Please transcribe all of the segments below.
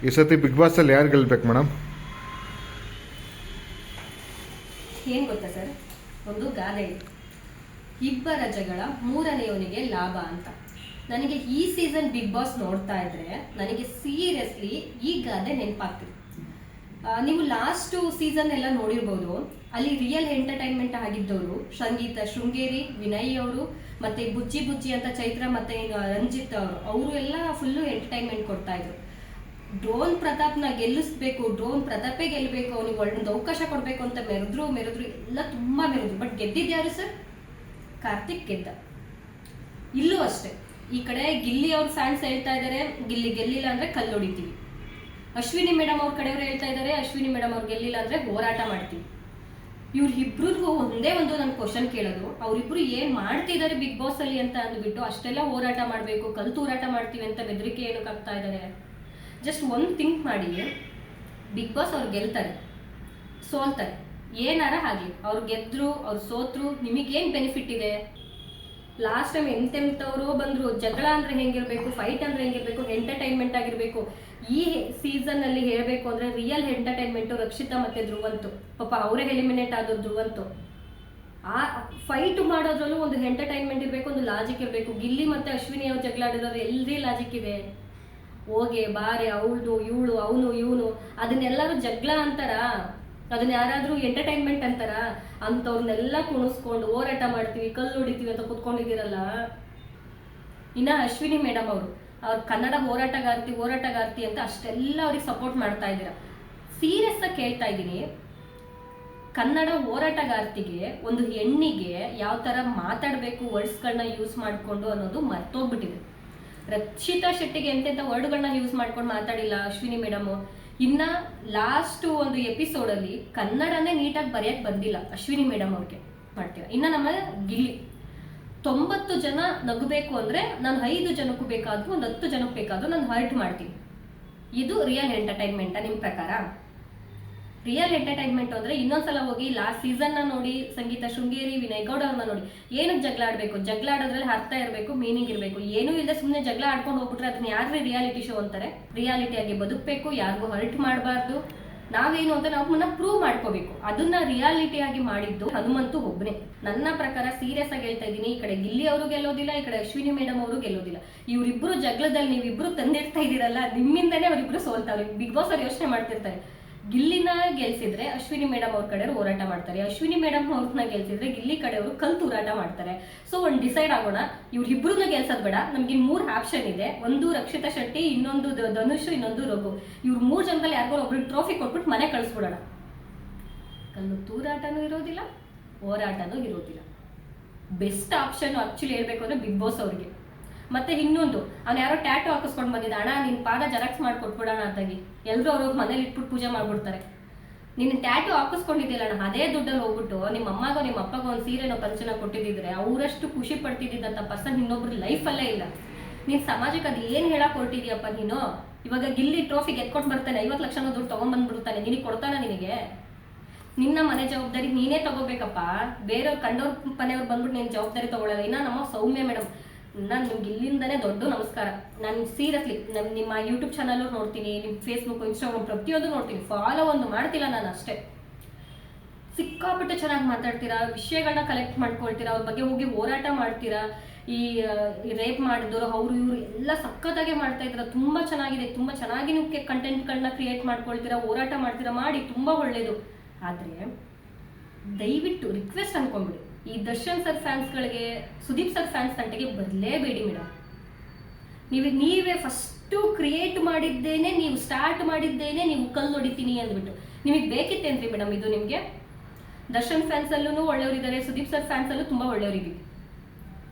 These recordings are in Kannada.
ಈ ಸತಿ ಬಿಗ್ ಬಾಸಲ್ಲಿ ಯಾರು ಗೆಲ್ಬೇಕು ಮೇಡಮ್? ಏನು ಗೊತ್ತಾ ಸರ್, ಒಂದು ಗಾದೆ ಇದೆ, ಇಬ್ಬರ ಜಗಳ ಮೂರನೆಯವನಿಗೆ ಲಾಭ ಅಂತ. ನನಗೆ ಈ ಸೀಸನ್ ಬಿಗ್ ಬಾಸ್ ನೋಡ್ತಾ ಇದ್ರೆ ನನಗೆ ಸೀರಿಯಸ್ಲಿ ಈ ಗಾದೆ ನೆನಪಾಗ್ತಿದೆ. ನೀವು ಲಾಸ್ಟ್ ಸೀಸನ್ ಎಲ್ಲ ನೋಡಿರ್ಬೋದು. ಅಲ್ಲಿ ರಿಯಲ್ ಎಂಟರ್ಟೈನ್ಮೆಂಟ್ ಆಗಿದ್ದವರು ಸಂಗೀತ ಶೃಂಗೇರಿ, ವಿನಯ್ ಅವರು, ಮತ್ತೆ ಬುಜ್ಜಿ ಬುಜ್ಜಿ ಅಂತ ಚೈತ್ರ, ಮತ್ತೆ ರಂಜಿತ್ ಅವರು ಎಲ್ಲ ಫುಲ್ಲು ಎಂಟರ್ಟೈನ್ಮೆಂಟ್ ಕೊಡ್ತಾ ಇದ್ರು. ಡ್ರೋನ್ ಪ್ರತಾಪ್ನ ಗೆಲ್ಲಿಸ್ಬೇಕು, ಡ್ರೋನ್ ಪ್ರತಾಪೇ ಗೆಲ್ಲಬೇಕು, ಅವನಿಗೆ ಒಳ್ಳೊಂದು ಅವಕಾಶ ಕೊಡಬೇಕು ಅಂತ ಮೆರೆದ್ರು ಎಲ್ಲ ತುಂಬಾ ಮೆರೆದ್ರು. ಬಟ್ ಗೆದ್ದಿದ್ಯಾರು ಸರ್? ಕಾರ್ತಿಕ್ ಗೆದ್ದ. ಇಲ್ಲೂ ಅಷ್ಟೇ, ಈ ಕಡೆ ಗಿಲ್ಲಿ ಅವ್ರ ಫ್ಯಾನ್ಸ್ ಹೇಳ್ತಾ ಇದ್ದಾರೆ ಗಿಲ್ಲಿ ಗೆಲ್ಲಿಲ್ಲ ಅಂದ್ರೆ ಕಲ್ಲು ಹೊಡಿತೀವಿ. ಅಶ್ವಿನಿ ಮೇಡಮ್ ಅವ್ರ ಕಡೆಯವರು ಹೇಳ್ತಾ ಇದ್ದಾರೆ ಅಶ್ವಿನಿ ಮೇಡಮ್ ಅವ್ರು ಗೆಲ್ಲಿಲ್ಲ ಅಂದ್ರೆ ಹೋರಾಟ ಮಾಡ್ತೀವಿ. ಇವ್ರಿಬ್ರಿಗೂ ಒಂದೇ ಒಂದು ನನ್ನ ಕ್ವಶನ್ ಕೇಳೋದು, ಅವ್ರಿಬ್ರು ಏನ್ ಮಾಡ್ತಿದ್ದಾರೆ ಬಿಗ್ ಬಾಸ್ ಅಲ್ಲಿ ಅಂತ ಅಂದ್ಬಿಟ್ಟು ಅಷ್ಟೆಲ್ಲ ಹೋರಾಟ ಮಾಡ್ಬೇಕು, ಕಲ್ತು ಹೋರಾಟ ಮಾಡ್ತೀವಿ ಅಂತ ಬೆದರಿಕೆ ಏನಕ್ಕೆ ಆಗ್ತಾ ಇದ್ದಾರೆ? ಜಸ್ಟ್ ಒಂದು ಥಿಂಕ್ ಮಾಡಿ, ಬಿಗ್ ಬಾಸ್ ಅವ್ರು ಗೆಲ್ತಾರೆ, ಸೋಲ್ತಾರೆ, ಏನಾರ ಆಗಲಿ, ಅವ್ರು ಗೆದ್ರು ಅವ್ರು ಸೋತ್ರು, ನಿಮಗೇನು ಬೆನಿಫಿಟ್ ಇದೆ? ಲಾಸ್ಟ್ ಟೈಮ್ ಎಂತೆಂಥವ್ರು ಬಂದ್ರು. ಜಗಳ ಅಂದ್ರೆ ಹೆಂಗಿರ್ಬೇಕು, ಫೈಟ್ ಅಂದ್ರೆ ಹೆಂಗಿರ್ಬೇಕು, ಎಂಟರ್ಟೈನ್ಮೆಂಟ್ ಆಗಿರ್ಬೇಕು. ಈ ಸೀಸನ್ ಅಲ್ಲಿ ಹೇಳ್ಬೇಕು ಅಂದ್ರೆ ರಿಯಲ್ ಎಂಟರ್ಟೈನ್ಮೆಂಟ್ ರಕ್ಷಿತಾ ಮತ್ತೆ ಧ್ರುವಂತು. ಪಾಪ ಅವರೇ ಎಲಿಮಿನೇಟ್ ಆದದ್ದು ಧ್ರುವಂತು. ಆ ಫೈಟ್ ಮಾಡೋದ್ರಲ್ಲೂ ಒಂದು ಎಂಟರ್ಟೈನ್ಮೆಂಟ್ ಇರಬೇಕು, ಒಂದು ಲಾಜಿಕ್ ಇರಬೇಕು. ಗಿಲ್ಲಿ ಮತ್ತೆ ಅಶ್ವಿನಿ ಅವ್ರು ಜಗಳ ಆಡಿರೋರು ಎಲ್ರಿ ಲಾಜಿಕ್ ಇದೆ? ಹೋಗೆ ಬಾರೆ, ಅವಳು ಇವಳು, ಅವನು ಇವನು, ಅದನ್ನೆಲ್ಲರೂ ಜಗಳ ಅಂತಾರ? ಅದನ್ನ ಯಾರಾದ್ರೂ ಎಂಟರ್ಟೈನ್ಮೆಂಟ್ ಅಂತಾರ? ಅಂತವ್ರನ್ನೆಲ್ಲ ಕುಣಿಸ್ಕೊಂಡು ಹೋರಾಟ ಮಾಡ್ತೀವಿ, ಕಲ್ಲು ಹೊಡಿತೀವಿ ಅಂತ ಕುತ್ಕೊಂಡಿದ್ದೀರಲ್ಲ. ಇನ್ನ ಅಶ್ವಿನಿ ಮೇಡಮ್ ಅವ್ರು ಕನ್ನಡ ಹೋರಾಟಗಾರ್ತಿ ಅಂತ ಅಷ್ಟೆಲ್ಲ ಅವ್ರಿಗೆ ಸಪೋರ್ಟ್ ಮಾಡ್ತಾ ಇದ್ದೀರಾ. ಸೀರಿಯಸ್ ಆಗಿ ಕೇಳ್ತಾ ಇದ್ದೀನಿ, ಕನ್ನಡ ಹೋರಾಟಗಾರ್ತಿಗೆ, ಒಂದು ಹೆಣ್ಣಿಗೆ ಯಾವ ತರ ಮಾತಾಡಬೇಕು, ವರ್ಡ್ಸ್ಗಳನ್ನ ಯೂಸ್ ಮಾಡಿಕೊಂಡು ಅನ್ನೋದು ಮರ್ತೋಗ್ಬಿಟ್ಟಿದೆ. ರಕ್ಷಿತಾ ಶೆಟ್ಟಿಗೆ ಎಂತೆಂಥ ವರ್ಡ್ಗಳನ್ನ ಯೂಸ್ ಮಾಡ್ಕೊಂಡು ಮಾತಾಡಿಲ್ಲ ಅಶ್ವಿನಿ ಮೇಡಮ್. ಇನ್ನ ಲಾಸ್ಟ್ ಒಂದು ಎಪಿಸೋಡ್ ಅಲ್ಲಿ ಕನ್ನಡನೇ ನೀಟಾಗಿ ಬರೆಯಕ್ ಬಂದಿಲ್ಲ ಅಶ್ವಿನಿ ಮೇಡಮ್ ಅವ್ರಿಗೆ ಮಾಡ್ತೀರಾ. ಇನ್ನ ನಮ್ಮ ಗಿಲ್ಲಿ 90 ಜನ ನಗಬೇಕು ಅಂದ್ರೆ ನಾನು 5 ಜನಕ್ಕೂ ಬೇಕಾದ್ರೂ, ಒಂದು 10 ಜನಕ್ಕೆ ಬೇಕಾದ್ರೂ ನಾನು ಹರ್ಟ್ ಮಾಡ್ತೀನಿ. ಇದು ರಿಯಲ್ ಎಂಟರ್ಟೈನ್ಮೆಂಟ್ ನಿಮ್ ಪ್ರಕಾರ? ರಿಯಲ್ ಎಂಟರ್ಟೈನ್ಮೆಂಟ್ ಅಂದ್ರೆ ಇನ್ನೊಂದ್ಸಲ ಹೋಗಿ ಲಾಸ್ಟ್ ಸೀಸನ್ ನ ನೋಡಿ, ಸಂಗೀತ ಶೃಂಗೇರಿ, ವಿನಯ್ ಗೌಡ ಅವ್ರನ್ನ ನೋಡಿ. ಏನಕ್ಕೆ ಜಗಳ ಆಡ್ಬೇಕು? ಜಗಳ ಆಡೋದ್ರಲ್ಲಿ ಅರ್ಥ ಇರಬೇಕು, ಮೀನಿಂಗ್ ಇರಬೇಕು. ಏನೂ ಇಲ್ಲದೆ ಸುಮ್ಮನೆ ಜಗಳ ಆಡ್ಕೊಂಡು ಹೋಗ್ಬಿಟ್ರೆ ಅದನ್ನ ಯಾರು ರಿಯಾಲಿಟಿ ಶೋ ಅಂತಾರೆ? ರಿಯಾಲಿಟಿಯಾಗಿ ಬದುಕಬೇಕು, ಯಾರಿಗೂ ಹರ್ಟ್ ಮಾಡಬಾರ್ದು. ನಾವೇನು ಅಂತ ನಾವು ಪ್ರೂವ್ ಮಾಡ್ಕೋಬೇಕು. ಅದನ್ನ ರಿಯಾಲಿಟಿಯಾಗಿ ಮಾಡಿದ್ದು ಹನುಮಂತು ಒಬ್ಬನೇ. ನನ್ನ ಪ್ರಕಾರ ಸೀರಿಯಸ್ ಆಗಿ ಹೇಳ್ತಾ ಇದ್ದೀನಿ, ಈ ಕಡೆ ಗಿಲ್ಲಿ ಅವರು ಗೆಲ್ಲೋದಿಲ್ಲ, ಈ ಕಡೆ ಅಶ್ವಿನಿ ಮೇಡಮ್ ಅವರು ಗೆಲ್ಲೋದಿಲ್ಲ. ಇವರಿಬ್ರು ಜಗಳದಲ್ಲಿ ನೀವಿಬ್ರು ತಂದಿರ್ತಾ ಇದೀರಲ್ಲ, ನಿಮ್ಮಿಂದನೇ ಅವರಿಬ್ರು ಸೋಲ್ತಾವ್ರೆ. ಬಿಗ್ ಬಾಸ್ ಅವ್ರು ಯೋಚನೆ ಮಾಡ್ತಿರ್ತಾರೆ, ಗಿಲ್ಲಿನ ಗೆಲ್ಸಿದ್ರೆ ಅಶ್ವಿನಿ ಮೇಡಮ್ ಅವ್ರ ಕಡೆ ಹೋರಾಟ ಮಾಡ್ತಾರೆ, ಅಶ್ವಿನಿ ಮೇಡಮ್ ಅವ್ರನ್ನ ಗೆಲ್ಸಿದ್ರೆ ಗಿಲ್ಲಿ ಕಡೆಯವರು ಕಲ್ತು ಹೋರಾಟ ಮಾಡ್ತಾರೆ. ಸೊ ಒಂದು ಡಿಸೈಡ್ ಆಗೋಣ, ಇವ್ರಿಬ್ರನ್ನ ಗೆಲ್ಸೋದ್ ಬೇಡ, ನಮ್ಗೆ 3 ಆಪ್ಷನ್ ಇದೆ. ಒಂದು ರಕ್ಷಿತಾ ಶೆಟ್ಟಿ, ಇನ್ನೊಂದು ಧನುಷ್, ಇನ್ನೊಂದು ರಘು. ಇವ್ರು 3 ಜನದಲ್ಲಿ ಯಾರಿಗೋ ಒಬ್ರಿಗೆ ಟ್ರೋಫಿ ಕೊಟ್ಬಿಟ್ಟು ಮನೆ ಕಳಿಸ್ಬಿಡೋಣ. ಕಲ್ಲು ತೂರಾಟನೂ ಇರೋದಿಲ್ಲ, ಹೋರಾಟನೂ ಇರೋದಿಲ್ಲ. ಬೆಸ್ಟ್ ಆಪ್ಷನ್ ಆಕ್ಚುಲಿ ಹೇಳ್ಬೇಕು ಅಂದ್ರೆ ಬಿಗ್ ಬಾಸ್ ಅವ್ರಿಗೆ. ಮತ್ತೆ ಇನ್ನೊಂದು, ಅವ್ನು ಯಾರೋ ಟ್ಯಾಟು ಹಾಕಿಸ್ಕೊಂಡು ಬಂದಿದ್ದ, ಅಣ್ಣ ನಿನ್ ಪಾದ ಜೆರಾಕ್ಸ್ ಮಾಡ್ಕೊಟ್ಬಿಡೋಣ ಅಂತಾಗಿ ಎಲ್ಲರೂ ಅವ್ರವ್ರ ಮನೇಲಿ ಇಟ್ಬಿಟ್ಟು ಪೂಜೆ ಮಾಡ್ಬಿಡ್ತಾರೆ. ನಿನ್ನ ಟ್ಯಾಟು ಹಾಕಿಸ್ಕೊಂಡಿದ್ದಿಲ್ಲ ಅಣ್ಣ, ಅದೇ ದುಡ್ಡಲ್ಲಿ ಹೋಗ್ಬಿಟ್ಟು ನಿಮ್ಮ ಅಮ್ಮಗೋ ನಿಮ್ಮ ಅಪ್ಪಗೋ ಒಂದು ಸೀರೆನೋ ಪಂಚನ ಕೊಟ್ಟಿದ್ದಿದ್ರೆ ಅವರಷ್ಟು ಖುಷಿ ಪಡ್ತಿದ್ದಂಥ ಪರ್ಸನ್ ಇನ್ನೊಬ್ರು ಲೈಫಲ್ಲೇ ಇಲ್ಲ. ನೀನ್ ಸಮಾಜಕ್ಕೆ ಅದು ಏನ್ ಹೇಳಕ್ ಹೊರಟಿದ್ಯಪ್ಪ ನೀನು? ಇವಾಗ ಗಿಲ್ಲಿ ಟ್ರೋಫಿ ಗೆದ್ಕೊಟ್ಟು ಬರ್ತಾನೆ, 50 ಲಕ್ಷ ದುಡ್ಡು ತಗೊಂಡ್ಬಂದ್ಬಿಡ್ತಾನೆ, ನಿನಗೆ ಕೊಡ್ತಾನ? ನಿನಗೆ ನಿನ್ನ ಮನೆ ಜವಾಬ್ದಾರಿ ನೀನೇ ತಗೋಬೇಕಪ್ಪ. ಬೇರೆಯವ್ರು ಕಂಡವ್ರ ಮನೆಯವ್ರು ಬಂದ್ಬಿಟ್ಟು ನೀನ್ ಜವಾಬ್ದಾರಿ ತಗೊಳ್ಳಲ್ಲ. ಇನ್ನ ನಮ್ಮ ಸೌಮ್ಯ ಮೇಡಮ್, ನಾನು ನಿಮ್ಗೆ ಇಲ್ಲಿಂದನೇ ದೊಡ್ಡ ನಮಸ್ಕಾರ. ನಾನು ಸೀರಿಯಸ್ಲಿ ನಿಮ್ಮ ಯೂಟ್ಯೂಬ್ ಚಾನಲ್ ನೋಡ್ತೀನಿ, ನಿಮ್ಮ ಫೇಸ್ಬುಕ್, ಇನ್ಸ್ಟಾಗ್ರಾಮ್ ಪ್ರತಿಯೊಂದು ನೋಡ್ತೀನಿ, ಫಾಲೋ ಒಂದು ಮಾಡ್ತಿಲ್ಲ ನಾನು ಅಷ್ಟೇ. ಸಿಕ್ಕಾಪಟ್ಟೆ ಚೆನ್ನಾಗಿ ಮಾತಾಡ್ತೀರಾ, ವಿಷಯಗಳನ್ನ ಕಲೆಕ್ಟ್ ಮಾಡ್ಕೊಳ್ತೀರಾ, ಅವ್ರ ಬಗ್ಗೆ ಹೋಗಿ ಹೋರಾಟ ಮಾಡ್ತೀರಾ. ಈ ರೇಪ್ ಮಾಡಿದವರು ಅವರು ಇವರು ಎಲ್ಲ ಸಖತ್ತಾಗೆ ಮಾಡ್ತಾ ಇದ್ದೀರಾ, ತುಂಬಾ ಚೆನ್ನಾಗಿದೆ. ತುಂಬಾ ಚೆನ್ನಾಗಿ ನೀವು ಕಂಟೆಂಟ್ಗಳನ್ನ ಕ್ರಿಯೇಟ್ ಮಾಡ್ಕೊಳ್ತೀರಾ, ಹೋರಾಟ ಮಾಡ್ತೀರಾ, ಮಾಡಿ ತುಂಬಾ ಒಳ್ಳೇದು. ಆದ್ರೆ ದಯವಿಟ್ಟು ರಿಕ್ವೆಸ್ಟ್ ಅನ್ಕೊಂಡ್ಬಿಡಿ, ಈ ದರ್ಶನ್ ಸರ್ ಫ್ಯಾನ್ಸ್ಗಳಿಗೆ, ಸುದೀಪ್ ಸರ್ ಫ್ಯಾನ್ಸ್ ತಂಟೆಗೆ ಬರಲೇಬೇಡಿ ಮೇಡಮ್. ನೀವೇ ಫಸ್ಟು ಕ್ರಿಯೇಟ್ ಮಾಡಿದ್ದೇನೆ, ನೀವು ಸ್ಟಾರ್ಟ್ ಮಾಡಿದ್ದೇನೆ, ನೀವು ಕಲ್ಲು ಹೊಡಿತೀನಿ ಅಂದ್ಬಿಟ್ಟು. ನಿಮಗೆ ಬೇಕಿತ್ತೇನ್ರಿ ಮೇಡಮ್ ಇದು? ನಿಮಗೆ ದರ್ಶನ್ ಫ್ಯಾನ್ಸ್ ಅಲ್ಲೂ ಒಳ್ಳೆಯವರಿದ್ದಾರೆ, ಸುದೀಪ್ ಸರ್ ಫ್ಯಾನ್ಸ್ ಅಲ್ಲೂ ತುಂಬಾ ಒಳ್ಳೆಯವರಿದ್ದೀವಿ.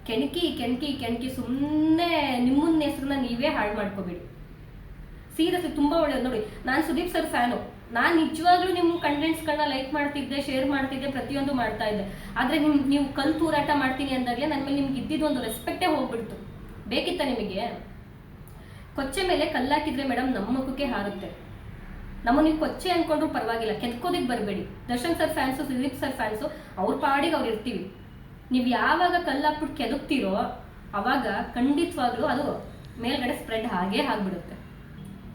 ಕೆಣಕಿ ಸುಮ್ಮನೆ ನಿಮ್ಮನ್ನ ಹೆಸರನ್ನ ನೀವೇ ಹಾಳು ಮಾಡ್ಕೋಬೇಡಿ. ಸೀರಿಯಸ್ಲಿ ತುಂಬಾ ಒಳ್ಳೆಯದು. ನೋಡಿ, ನಾನು ಸುದೀಪ್ ಸರ್ ಫ್ಯಾನು, ನಾನು ನಿಜವಾಗ್ಲೂ ನಿಮ್ಮ ಕಂಟೆಂಟ್ಸ್ಗಳನ್ನ ಲೈಕ್ ಮಾಡ್ತಿದ್ದೆ, ಶೇರ್ ಮಾಡ್ತಿದ್ದೆ, ಪ್ರತಿಯೊಂದು ಮಾಡ್ತಾ ಇದ್ದೆ. ಆದ್ರೆ ನೀವು ಕಲ್ತು ಹೋರಾಟ ಮಾಡ್ತೀನಿ ಅಂದಾಗಲೇ ನನ್ನ ಮೇಲೆ ನಿಮ್ಗೆ ಇದ್ದಿದ್ದು ಒಂದು ರೆಸ್ಪೆಕ್ಟೇ ಹೋಗ್ಬಿಡ್ತು. ಬೇಕಿತ್ತ ನಿಮಗೆ? ಕೊಚ್ಚೆ ಮೇಲೆ ಕಲ್ಲಾಕಿದ್ರೆ ಮೇಡಮ್ ನಮ್ಮ ಮುಖಕ್ಕೆ ಹಾರುತ್ತೆ. ನೀವು ಕೊಚ್ಚೆ ಅನ್ಕೊಂಡ್ರು ಪರವಾಗಿಲ್ಲ, ಕೆದ್ಕೋದಿಕ್ ಬರಬೇಡಿ. Darshan sir fans, Sudeep sir fans ಅವ್ರ ಪಾಡಿಗೆ ಅವ್ರು ಇರ್ತೀವಿ. ನೀವು ಯಾವಾಗ ಕಲ್ಲಾಕ್ಬಿಟ್ಟು ಕೆದಕ್ತಿರೋ ಅವಾಗ ಖಂಡಿತವಾಗ್ಲೂ ಅದು ಮೇಲ್ಗಡೆ ಸ್ಪ್ರೆಡ್ ಹಾಗೇ ಆಗ್ಬಿಡುತ್ತೆ.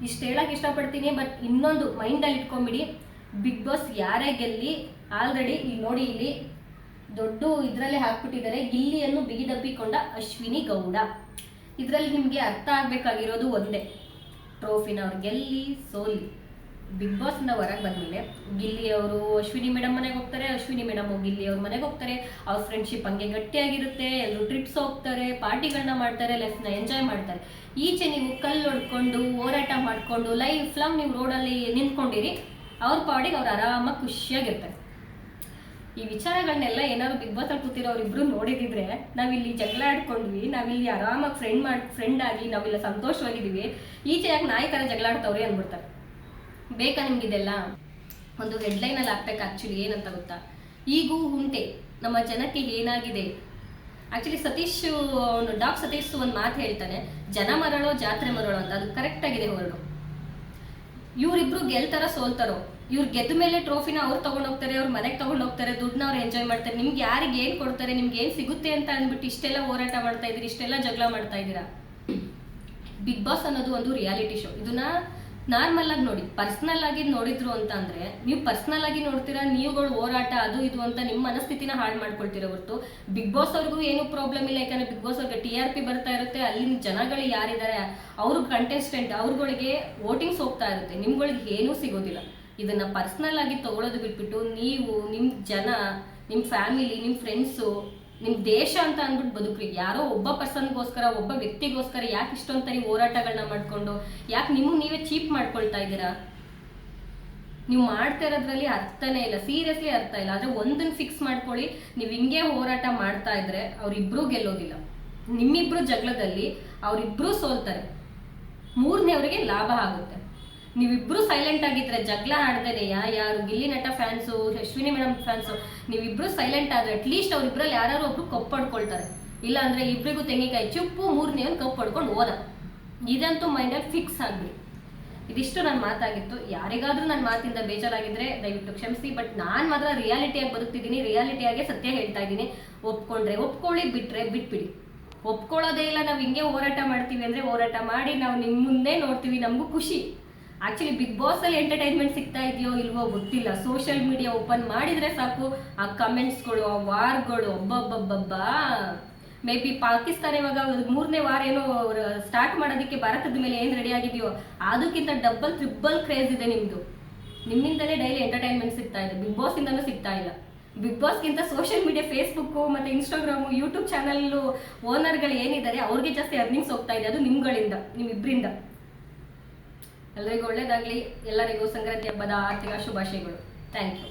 ಇಷ್ಟು ಹೇಳಕ್ ಇಷ್ಟಪಡ್ತೀನಿ. ಬಟ್ ಇನ್ನೊಂದು ಮೈಂಡಲ್ಲಿ ಇಟ್ಕೊಂಬಿಡಿ, ಬಿಗ್ ಬಾಸ್ ಯಾರೇ ಗೆಲ್ಲಿ ಆಲ್ರೆಡಿ ಇಲ್ಲಿ ನೋಡಿ, ಇಲ್ಲಿ ದೊಡ್ಡ ಇದರಲ್ಲೇ ಹಾಕ್ಬಿಟ್ಟಿದ್ದಾರೆ, ಗಿಲ್ಲಿಯನ್ನು ಬಿಗಿದಪ್ಪಿಕೊಂಡ ಅಶ್ವಿನಿ ಗೌಡ. ಇದರಲ್ಲಿ ನಿಮಗೆ ಅರ್ಥ ಆಗ್ಬೇಕಾಗಿರೋದು ಒಂದೇ, ಟ್ರೋಫಿನ ಅವ್ರು ಗೆಲ್ಲಿ ಸೋಲಿ, ಬಿಗ್ ಬಾಸ್ನ ಹೊರಗೆ ಬಂದಮೇಲೆ ಗಿಲ್ಲಿ ಅವರು ಅಶ್ವಿನಿ ಮೇಡಮ್ ಮನೆಗೆ ಹೋಗ್ತಾರೆ, ಅಶ್ವಿನಿ ಮೇಡಮ್ ಗಿಲ್ಲಿ ಅವ್ರ ಮನೆಗೆ ಹೋಗ್ತಾರೆ. ಅವ್ರ ಫ್ರೆಂಡ್ಶಿಪ್ ಹಂಗೆ ಗಟ್ಟಿಯಾಗಿರುತ್ತೆ, ಎಲ್ಲರೂ ಟ್ರಿಪ್ಸ್ ಹೋಗ್ತಾರೆ, ಪಾರ್ಟಿಗಳನ್ನ ಮಾಡ್ತಾರೆ, ಲೈಫ್ನ ಎಂಜಾಯ್ ಮಾಡ್ತಾರೆ. ಈಚೆ ನೀವು ಕಲ್ಲು ಹೊಡ್ಕೊಂಡು ಹೋರಾಟ ಮಾಡಿಕೊಂಡು ಲೈಫ್ ಲಾಂಗ್ ನೀವು ರೋಡಲ್ಲಿ ನಿಂತ್ಕೊಂಡಿರಿ, ಅವ್ರ ಪಾಡಿಗೆ ಅವ್ರು ಆರಾಮಾಗಿ ಖುಷಿಯಾಗಿರ್ತಾರೆ. ಈ ವಿಚಾರಗಳನ್ನೆಲ್ಲ ಏನಾದ್ರು ಬಿಗ್ ಬಾಸ್ ಅಲ್ಲಿ ಕೂತಿರೋ ಇಬ್ರು ನೋಡಿದಿದ್ರೆ, ನಾವಿಲ್ಲಿ ಜಗಳ ಆಡ್ಕೊಂಡ್ವಿ, ನಾವಿಲ್ಲಿ ಆರಾಮಾಗಿ ಫ್ರೆಂಡ್ ಆಗಿ ನಾವಿಲ್ಲ ಸಂತೋಷವಾಗಿದ್ದೀವಿ, ಈಚೆ ಯಾಕೆ ನಾಯಿ ಥರ ಜಗಳ ಆಡ್ತವ್ರಿ ಅಂದ್ಬಿಡ್ತಾರೆ. ಬೇಕಾ ನಿಮ್ಗಿದೆಲ್ಲ? ಒಂದು ಹೆಡ್ಲೈನಲ್ಲಿ ಹಾಕ್ಬೇಕು. ಆ್ಯಕ್ಚುಲಿ ಏನಂತ ಗೊತ್ತಾ, ಈಗೂ ಉಂಟೆ ನಮ್ಮ ಜನಕ್ಕೆ ಏನಾಗಿದೆ. ಆ್ಯಕ್ಚುಲಿ ಡಾಕ್ ಸತೀಶ್ ಒಂದು ಮಾತು ಹೇಳ್ತಾನೆ, ಜನ ಮರಳೋ ಜಾತ್ರೆ ಮರಳೋ ಅಂತ. ಅದು ಕರೆಕ್ಟ್ ಆಗಿದೆ ಹೊರಡು. ಇವ್ರಿಬ್ರು ಗೆಲ್ತಾರ ಸೋಲ್ತಾರೋ, ಇವ್ರು ಗೆದ್ದ ಮೇಲೆ ಟ್ರೋಫಿನ ಅವ್ರು ತಗೊಂಡೋಗ್ತಾರೆ, ಅವ್ರ ಮನೆಗೆ ತಗೊಂಡೋಗ್ತಾರೆ, ದುಡ್ಡನ್ನ ಅವ್ರು ಎಂಜಾಯ್ ಮಾಡ್ತಾರೆ. ನಿಮ್ಗೆ ಯಾರಿಗೆ ಏನು ಕೊಡ್ತಾರೆ, ನಿಮ್ಗೆ ಏನು ಸಿಗುತ್ತೆ ಅಂತ ಅಂದ್ಬಿಟ್ಟು ಇಷ್ಟೆಲ್ಲ ಹೋರಾಟ ಮಾಡ್ತಾ ಇದ್ದೀರಿ, ಇಷ್ಟೆಲ್ಲ ಜಗಳ ಮಾಡ್ತಾ ಇದ್ದೀರಾ. ಬಿಗ್ ಬಾಸ್ ಅನ್ನೋದು ಒಂದು ರಿಯಾಲಿಟಿ ಶೋ. ಇದನ್ನ ನಾರ್ಮಲ್ ಆಗಿ ನೋಡಿ, ಪರ್ಸ್ನಲ್ ಆಗಿ ನೋಡಿದ್ರು ಅಂತ ಅಂದ್ರೆ, ನೀವು ಪರ್ಸ್ನಲ್ ಆಗಿ ನೋಡ್ತೀರಾ, ನೀವುಗಳು ಹೋರಾಟ ಅದು ಇದು ಅಂತ ನಿಮ್ಮ ಮನಸ್ಥಿತಿನ ಹಾಳು ಮಾಡ್ಕೊಳ್ತೀರ ಹೊರತು ಬಿಗ್ ಬಾಸ್ ಅವ್ರಿಗೂ ಏನು ಪ್ರಾಬ್ಲಮ್ ಇಲ್ಲ. ಯಾಕಂದ್ರೆ ಬಿಗ್ ಬಾಸ್ ಅವ್ರಿಗೆ TRP ಬರ್ತಾ ಇರುತ್ತೆ, ಅಲ್ಲಿನ ಜನಗಳು ಯಾರಿದ್ದಾರೆ ಅವ್ರ ಕಂಟೆಸ್ಟೆಂಟ್ ಅವ್ರಗಳಿಗೆ ವೋಟಿಂಗ್ಸ್ ಹೋಗ್ತಾ ಇರುತ್ತೆ, ನಿಮ್ಗಳಿಗೆ ಏನೂ ಸಿಗೋದಿಲ್ಲ. ಇದನ್ನ ಪರ್ಸ್ನಲ್ ಆಗಿ ತಗೊಳ್ಳೋದು ಬಿಟ್ಬಿಟ್ಟು ನೀವು ನಿಮ್ಮ ಜನ, ನಿಮ್ಮ ಫ್ಯಾಮಿಲಿ, ನಿಮ್ಮ ಫ್ರೆಂಡ್ಸು, ನಿಮ್ಮ ದೇಶ ಅಂತ ಅಂದ್ಬಿಟ್ಟು ಬದುಕ್ರಿ. ಯಾರೋ ಒಬ್ಬ ಪರ್ಸನ್ಗೋಸ್ಕರ, ಒಬ್ಬ ವ್ಯಕ್ತಿಗೋಸ್ಕರ ಯಾಕೆ ಇಷ್ಟೊಂದು ನೀವು ಹೋರಾಟಗಳನ್ನ ಮಾಡ್ಕೊಂಡು ಯಾಕೆ ನಿಮಗೆ ನೀವೇ ಚೀಪ್ ಮಾಡ್ಕೊಳ್ತಾ ಇದ್ದೀರಾ? ನೀವು ಮಾಡ್ತಾ ಇರೋದ್ರಲ್ಲಿ ಅರ್ಥನೇ ಇಲ್ಲ, ಸೀರಿಯಸ್ಲಿ ಅರ್ಥ ಇಲ್ಲ. ಆದರೆ ಒಂದನ್ನು ಫಿಕ್ಸ್ ಮಾಡ್ಕೊಳ್ಳಿ, ನೀವು ಹಿಂಗೆ ಹೋರಾಟ ಮಾಡ್ತಾ ಇದ್ರೆ ಅವರಿಬ್ರು ಗೆಲ್ಲೋದಿಲ್ಲ. ನಿಮ್ಮಿಬ್ರು ಜಗಳದಲ್ಲಿ ಅವರಿಬ್ರು ಸೋಲ್ತಾರೆ, ಮೂರನೇವರಿಗೆ ಲಾಭ ಆಗುತ್ತೆ. ನೀವಿಬ್ರು ಸೈಲೆಂಟ್ ಆಗಿದ್ರೆ, ಜಗಳ ಆಡ್ದೇನೆ, ಯಾರು ಗಿಲ್ಲಿ ನಟ ಫ್ಯಾನ್ಸು, ಅಶ್ವಿನಿ ಮೇಡಮ್ ಫ್ಯಾನ್ಸು, ನೀವಿಬ್ರು ಸೈಲೆಂಟ್ ಆದ್ರೆ ಅಟ್ಲೀಸ್ಟ್ ಅವ್ರಿಬ್ರಲ್ಲಿ ಯಾರು ಒಬ್ರು ಕಪ್ ಪಡ್ಕೊಳ್ತಾರೆ. ಇಲ್ಲ ಅಂದ್ರೆ ಇಬ್ರಿಗೂ ತೆಂಗಿನಕಾಯಿ ಚುಪ್ಪು, ಮೂರನೇವನ್ ಕಪ್ ಪಡ್ಕೊಂಡು ಹೋದ. ಇದಂತೂ ಮೈಂಡಲ್ಲಿ ಫಿಕ್ಸ್ ಆಗ್ಬಿಡಿ. ಇದಿಷ್ಟು ನನ್ನ ಮಾತಾಗಿತ್ತು. ಯಾರಿಗಾದ್ರೂ ನನ್ನ ಮಾತಿಂದ ಬೇಜಾರಾಗಿದ್ರೆ ದಯವಿಟ್ಟು ಕ್ಷಮಿಸಿ. ಬಟ್ ನಾನು ಮಾತ್ರ ರಿಯಾಲಿಟಿಯಾಗಿ ಬದುಕ್ತಿದ್ದೀನಿ, ರಿಯಾಲಿಟಿಯಾಗೆ ಸತ್ಯ ಹೇಳ್ತಾ ಇದ್ದೀನಿ. ಒಪ್ಕೊಂಡ್ರೆ ಒಪ್ಕೊಳ್ಳಿ, ಬಿಟ್ರೆ ಬಿಟ್ಬಿಡಿ. ಒಪ್ಕೊಳ್ಳೋದೇ ಇಲ್ಲ, ನಾವು ಹಿಂಗೆ ಹೋರಾಟ ಮಾಡ್ತೀವಿ ಅಂದ್ರೆ ಹೋರಾಟ ಮಾಡಿ ನಾವು ನಿಮ್ಮ ಮುಂದೆ ನೋಡ್ತೀವಿ, ನಮಗೂ ಖುಷಿ. ಆಕ್ಚುಲಿ ಬಿಗ್ ಬಾಸ್ ಅಲ್ಲಿ ಎಂಟರ್ಟೈನ್ಮೆಂಟ್ ಸಿಗ್ತಾ ಇದೆಯೋ ಇಲ್ವೋ ಗೊತ್ತಿಲ್ಲ. ಸೋಷಿಯಲ್ ಮೀಡಿಯಾ ಓಪನ್ ಮಾಡಿದ್ರೆ ಸಾಕು, ಆ ಕಮೆಂಟ್ಸ್ಗಳು, ಆ ವಾರ್ಗಳು, ಒಬ್ಬೊಬ್ಬೊಬ್ಬ. ಮೇ ಬಿ ಪಾಕಿಸ್ತಾನ ಇವಾಗ 3ನೇ ವಾರ ಏನೋ ಸ್ಟಾರ್ಟ್ ಮಾಡೋದಕ್ಕೆ ಭಾರತದ ಮೇಲೆ ಏನು ರೆಡಿ ಆಗಿದೆಯೋ ಅದಕ್ಕಿಂತ ಡಬಲ್ ಟ್ರಿಬಲ್ ಕ್ರೇಜ್ ಇದೆ ನಿಮ್ದು. ನಿಮ್ಮಿಂದಲೇ ಡೈಲಿ ಎಂಟರ್ಟೈನ್ಮೆಂಟ್ ಸಿಗ್ತಾ ಇದೆ, ಬಿಗ್ ಬಾಸ್ ಇಂದನೂ ಸಿಗ್ತಾ ಇಲ್ಲ. ಬಿಗ್ ಬಾಸ್ಗಿಂತ ಸೋಷಿಯಲ್ ಮೀಡಿಯಾ, ಫೇಸ್ಬುಕ್ ಮತ್ತೆ ಇನ್ಸ್ಟಾಗ್ರಾಮು, ಯೂಟ್ಯೂಬ್ ಚಾನಲ್ ಓನರ್ಗಳು ಏನಿದ್ದಾರೆ ಅವ್ರಿಗೆ ಜಾಸ್ತಿ ಅರ್ನಿಂಗ್ಸ್ ಹೋಗ್ತಾ ಇದೆ, ಅದು ನಿಮ್ಗಳಿಂದ, ನಿಮ್ಮಿಬ್ಬರಿಂದ. ಎಲ್ಲರಿಗೂ ಒಳ್ಳೇದಾಗಲಿ. ಎಲ್ಲರಿಗೂ ಸಂಕ್ರಾಂತಿ ಹಬ್ಬದ ಆರ್ಥಿಕ ಶುಭಾಶಯಗಳು. Thank you.